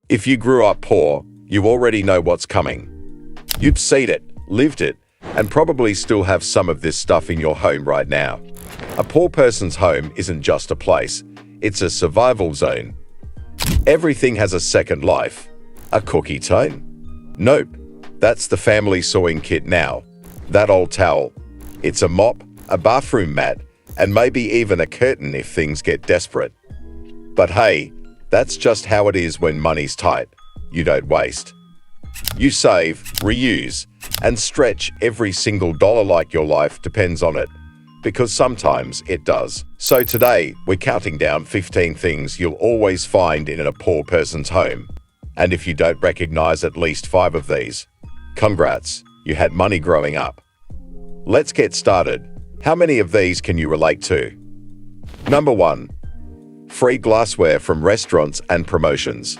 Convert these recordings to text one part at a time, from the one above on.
If you grew up poor, you already know what's coming. You've seen it, lived it, and probably still have some of this stuff in your home right now. A poor person's home isn't just a place, it's a survival zone. Everything has a second life. A cookie tin? Nope, that's the family sewing kit now. That old towel. It's a mop, a bathroom mat, and maybe even a curtain if things get desperate. But hey, that's just how it is when money's tight. You don't waste. You save, reuse, and stretch every single dollar like your life depends on it, because sometimes it does. So today, we're counting down 15 things you'll always find in a poor person's home. And if you don't recognize at least 5 of these, congrats, you had money growing up. Let's get started. How many of these can you relate to? Number 1. Free glassware from restaurants and promotions.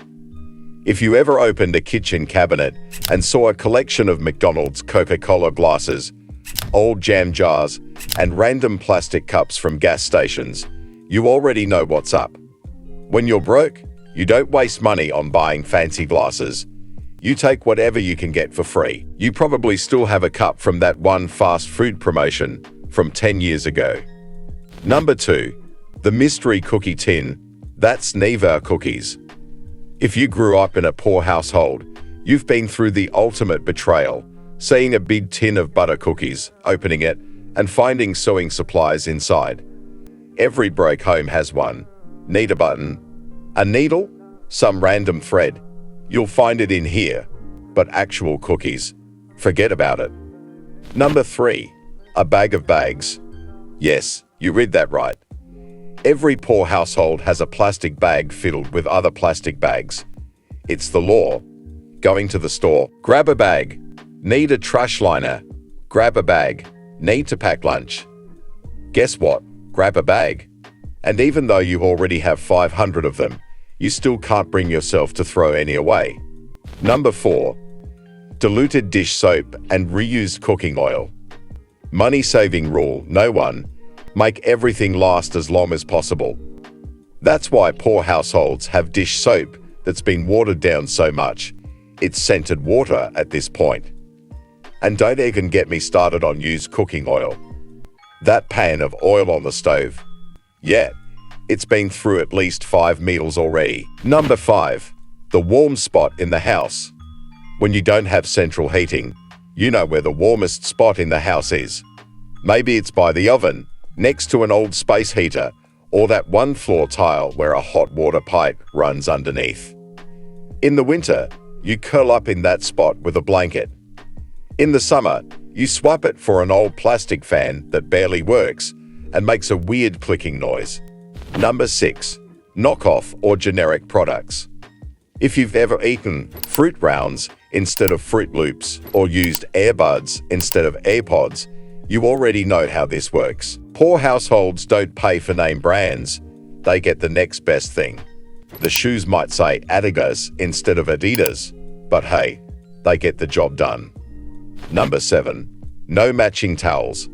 If you ever opened a kitchen cabinet and saw a collection of McDonald's Coca-Cola glasses, old jam jars, and random plastic cups from gas stations, you already know what's up. When you're broke, you don't waste money on buying fancy glasses. You take whatever you can get for free. You probably still have a cup from that one fast food promotion from 10 years ago. Number 2. The mystery cookie tin. That's Neva cookies. If you grew up in a poor household, you've been through the ultimate betrayal, seeing a big tin of butter cookies, opening it, and finding sewing supplies inside. Every broke home has one. Need a button? A needle? Some random thread? You'll find it in here. But actual cookies? Forget about it. Number 3. A bag of bags. Yes, you read that right. Every poor household has a plastic bag filled with other plastic bags. It's the law. Going to the store, grab a bag. Need a trash liner? Grab a bag. Need to pack lunch? Guess what? Grab a bag. And even though you already have 500 of them, you still can't bring yourself to throw any away. Number 4. Diluted dish soap and reused cooking oil. Money-saving rule, no one. Make everything last as long as possible. That's why poor households have dish soap that's been watered down so much. It's scented water at this point. And don't even get me started on used cooking oil. That pan of oil on the stove. Yeah, it's been through at least 5 meals already. Number 5. The warm spot in the house. When you don't have central heating, you know where the warmest spot in the house is. Maybe it's by the oven, next to an old space heater, or that one floor tile where a hot water pipe runs underneath. In the winter, you curl up in that spot with a blanket. In the summer, you swap it for an old plastic fan that barely works and makes a weird clicking noise. Number 6. Knockoff or generic products. If you've ever eaten Fruit Rounds instead of Fruit Loops or used earbuds instead of AirPods, you already know how this works. Poor households don't pay for name brands. They get the next best thing. The shoes might say Adidas instead of Adidas, but hey, they get the job done. Number 7. No matching towels.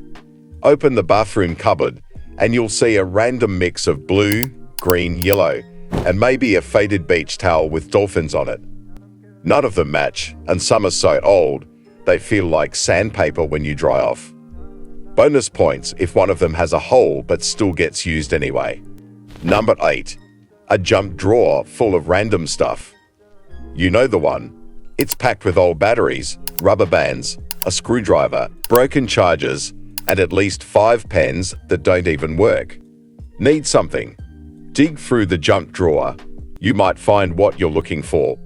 Open the bathroom cupboard and you'll see a random mix of blue, green, yellow, and maybe a faded beach towel with dolphins on it. None of them match, and some are so old, they feel like sandpaper when you dry off. Bonus points if one of them has a hole but still gets used anyway. Number 8. A junk drawer full of random stuff. You know the one. It's packed with old batteries, rubber bands, a screwdriver, broken chargers, and at least 5 pens that don't even work. Need something? Dig through the junk drawer. You might find what you're looking for,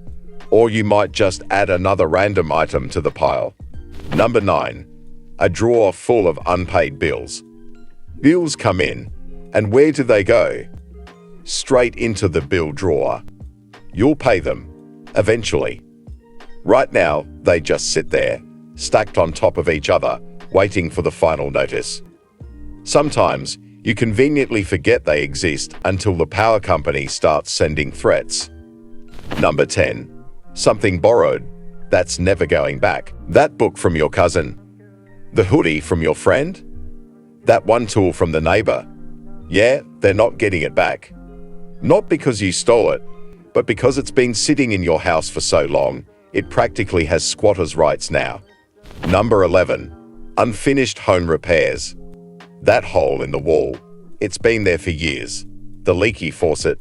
or you might just add another random item to the pile. Number 9. A drawer full of unpaid bills. Bills come in, and where do they go? Straight into the bill drawer. You'll pay them, eventually. Right now, they just sit there, stacked on top of each other, waiting for the final notice. Sometimes, you conveniently forget they exist until the power company starts sending threats. Number 10. Something borrowed. That's never going back. That book from your cousin. The hoodie from your friend? That one tool from the neighbor? Yeah, they're not getting it back. Not because you stole it, But because it's been sitting in your house for so long, it practically has squatter's rights now. Number 11. Unfinished home repairs. That hole in the wall. It's been there for years. The leaky faucet.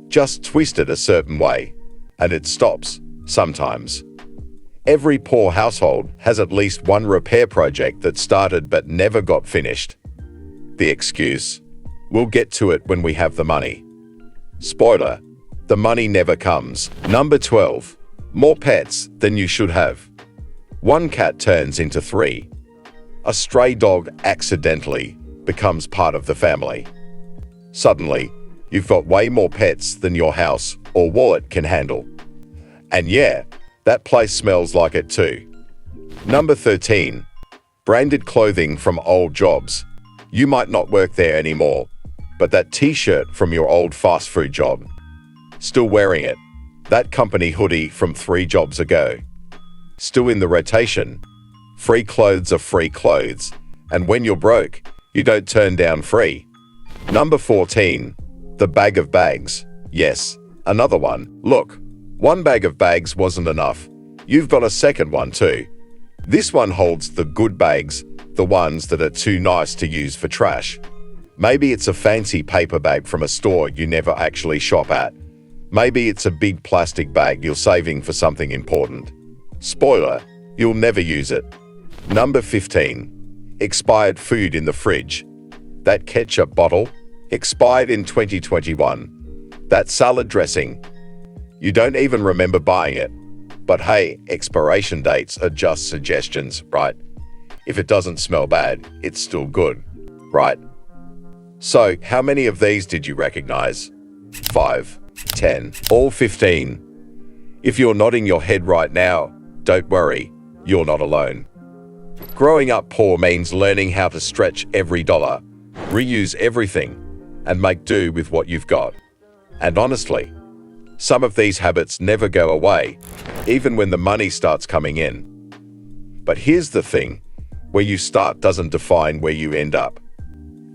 Just twist it a certain way, and it stops, sometimes. Every poor household has at least one repair project that started but never got finished. The excuse: we'll get to it when we have the money. Spoiler: the money never comes. Number 12. More pets than you should have. One cat turns into 3. A stray dog accidentally becomes part of the family. Suddenly, you've got way more pets than your house or wallet can handle. And yeah, that place smells like it too. Number 13. Branded clothing from old jobs. You might not work there anymore, but that t-shirt from your old fast food job. Still wearing it. That company hoodie from 3 jobs ago. Still in the rotation. Free clothes are free clothes, and when you're broke, you don't turn down free. Number 14. The bag of bags. Yes, another one. Look, one bag of bags wasn't enough. You've got a second one too. This one holds the good bags, the ones that are too nice to use for trash. Maybe it's a fancy paper bag from a store you never actually shop at. Maybe it's a big plastic bag you're saving for something important. Spoiler: you'll never use it. Number 15. Expired food in the fridge. That ketchup bottle, expired in 2021. That salad dressing, you don't even remember buying it. But hey, expiration dates are just suggestions, right? If it doesn't smell bad, it's still good, right? So, how many of these did you recognize? 5, 10, all 15. If you're nodding your head right now, don't worry, you're not alone. Growing up poor means learning how to stretch every dollar, reuse everything, and make do with what you've got. And honestly, some of these habits never go away, even when the money starts coming in. But here's the thing: where you start doesn't define where you end up.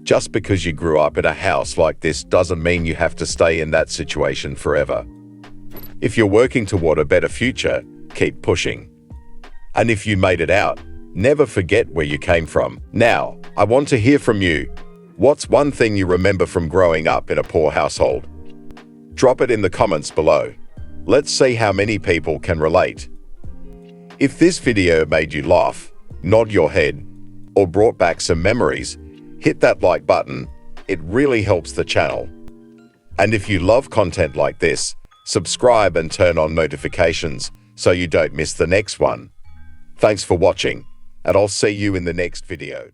Just because you grew up in a house like this doesn't mean you have to stay in that situation forever. If you're working toward a better future, keep pushing. And if you made it out, never forget where you came from. Now, I want to hear from you. What's one thing you remember from growing up in a poor household? Drop it in the comments below. Let's see how many people can relate. If this video made you laugh, nod your head, or brought back some memories, hit that like button. It really helps the channel. And if you love content like this, subscribe and turn on notifications so you don't miss the next one. Thanks for watching, and I'll see you in the next video.